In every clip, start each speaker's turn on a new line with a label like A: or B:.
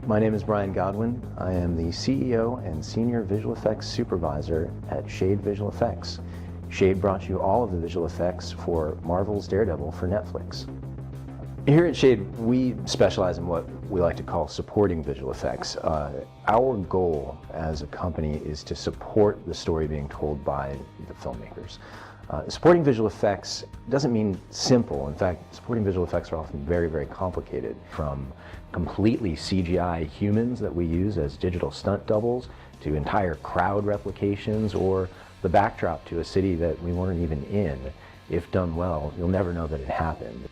A: My name is Brian Godwin. I am the CEO and Senior Visual Effects Supervisor at Shade Visual Effects. Shade brought you all of the visual effects for Marvel's Daredevil for Netflix. Here at Shade, we specialize in what we like to call supporting visual effects. Our goal as a company is to support the story being told by the filmmakers. Supporting visual effects doesn't mean simple. In fact, supporting visual effects are often very, very complicated, from completely CGI humans that we use as digital stunt doubles to entire crowd replications or the backdrop to a city that we weren't even in. If done well, you'll never know that it happened.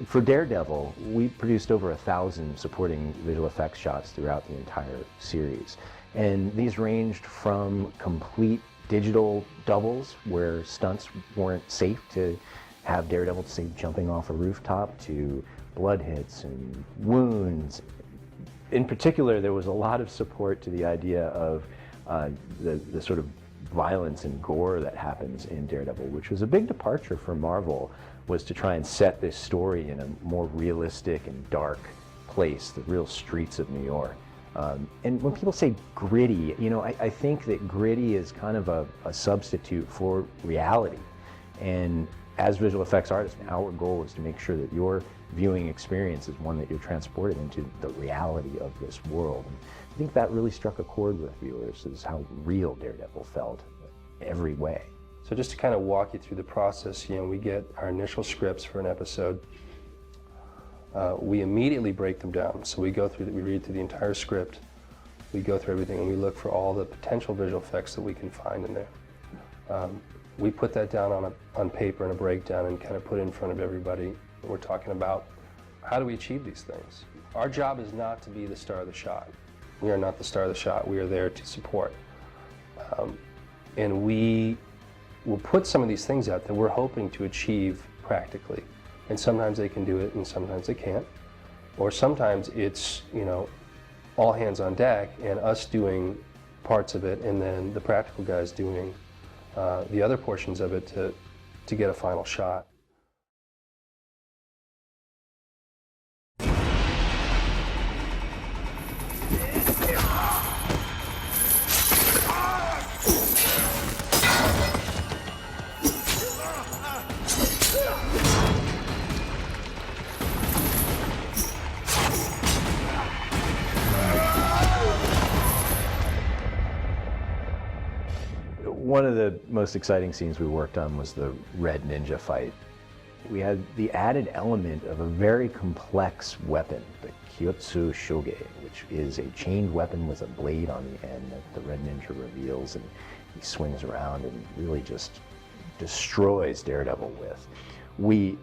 A: For Daredevil, we produced over 1,000 supporting visual effects shots throughout the entire series. And these ranged from complete digital doubles where stunts weren't safe to have Daredevil, say, jumping off a rooftop, to blood hits and wounds. In particular, there was a lot of support to the idea of the sort of violence and gore that happens in Daredevil, which was a big departure for Marvel, was to try and set this story in a more realistic and dark place, the real streets of New York. And when people say gritty, you know, I think that gritty is kind of a substitute for reality. And as visual effects artists, our goal is to make sure that your viewing experience is one that you're transported into the reality of this world. And I think that really struck a chord with viewers, is how real Daredevil felt every way.
B: So just to kind of walk you through the process, you know, we get our initial scripts for an episode. We immediately break them down. So we go through, we read through the entire script, we go through everything, and we look for all the potential visual effects that we can find in there. We put that down on paper in a breakdown and kind of put it in front of everybody. We're talking about how do we achieve these things. Our job is not to be the star of the shot. We are not the star of the shot. We are there to support. And we will put some of these things out that we're hoping to achieve practically. And sometimes they can do it and sometimes they can't. Or sometimes it's, you know, all hands on deck and us doing parts of it and then the practical guys doing the other portions of it to get a final shot.
A: One of the most exciting scenes we worked on was the Red Ninja fight. We had the added element of a very complex weapon, the Kyotsu Shoge, which is a chained weapon with a blade on the end that the Red Ninja reveals, and he swings around and really just destroys Daredevil with. We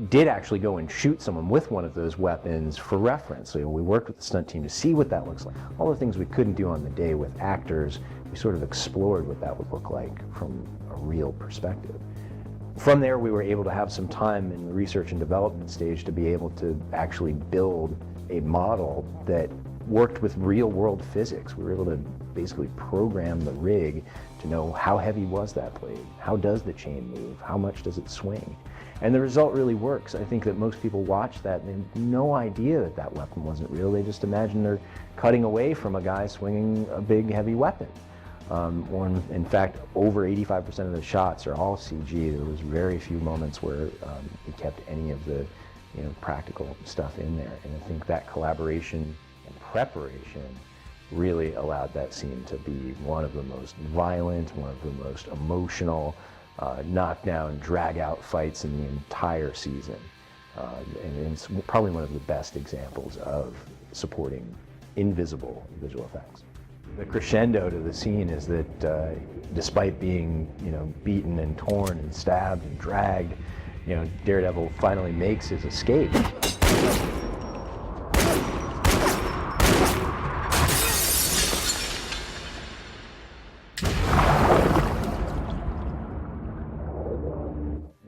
A: did actually go and shoot someone with one of those weapons for reference. So we worked with the stunt team to see what that looks like. All the things we couldn't do on the day with actors, we sort of explored what that would look like from a real perspective. From there, we were able to have some time in the research and development stage to be able to actually build a model that worked with real-world physics. We were able to basically program the rig to know how heavy was that blade, how does the chain move, how much does it swing. And the result really works. I think that most people watch that and they have no idea that that weapon wasn't real. They just imagine they're cutting away from a guy swinging a big, heavy weapon. When, in fact, over 85% of the shots are all CG. There was very few moments where we kept any of the, you know, practical stuff in there. And I think that collaboration and preparation really allowed that scene to be one of the most violent, one of the most emotional, knockdown, drag-out fights in the entire season. And it's probably one of the best examples of supporting invisible visual effects. The crescendo to the scene is that despite being, you know, beaten and torn and stabbed and dragged, you know, Daredevil finally makes his escape.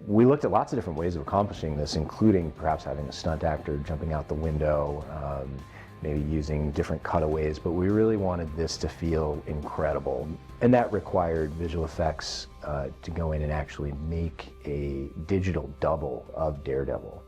A: We looked at lots of different ways of accomplishing this, including perhaps having a stunt actor jumping out the window, maybe using different cutaways, but we really wanted this to feel incredible. And that required visual effects to go in and actually make a digital double of Daredevil.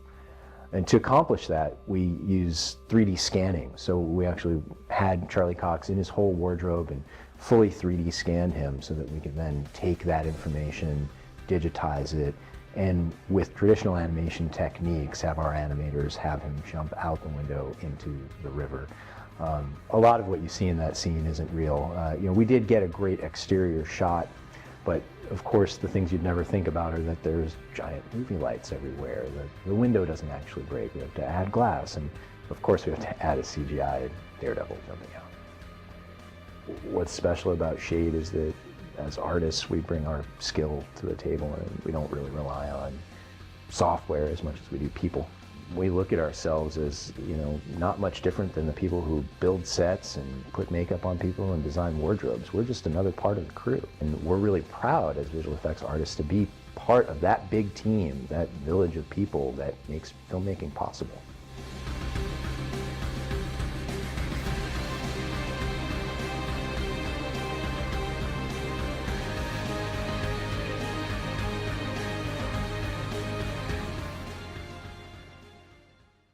A: And to accomplish that, we use 3D scanning. So we actually had Charlie Cox in his whole wardrobe and fully 3D scanned him so that we could then take that information, digitize it, and with traditional animation techniques, have our animators have him jump out the window into the river. A lot of what you see in that scene isn't real. We did get a great exterior shot, but of course the things you'd never think about are that there's giant movie lights everywhere. The window doesn't actually break. We have to add glass, and of course we have to add a CGI Daredevil jumping out. What's special about Shade is that as artists we bring our skill to the table, and we don't really rely on software as much as we do people. We look at ourselves as, not much different than the people who build sets and put makeup on people and design wardrobes. We're just another part of the crew. And we're really proud as visual effects artists to be part of that big team, that village of people that makes filmmaking possible.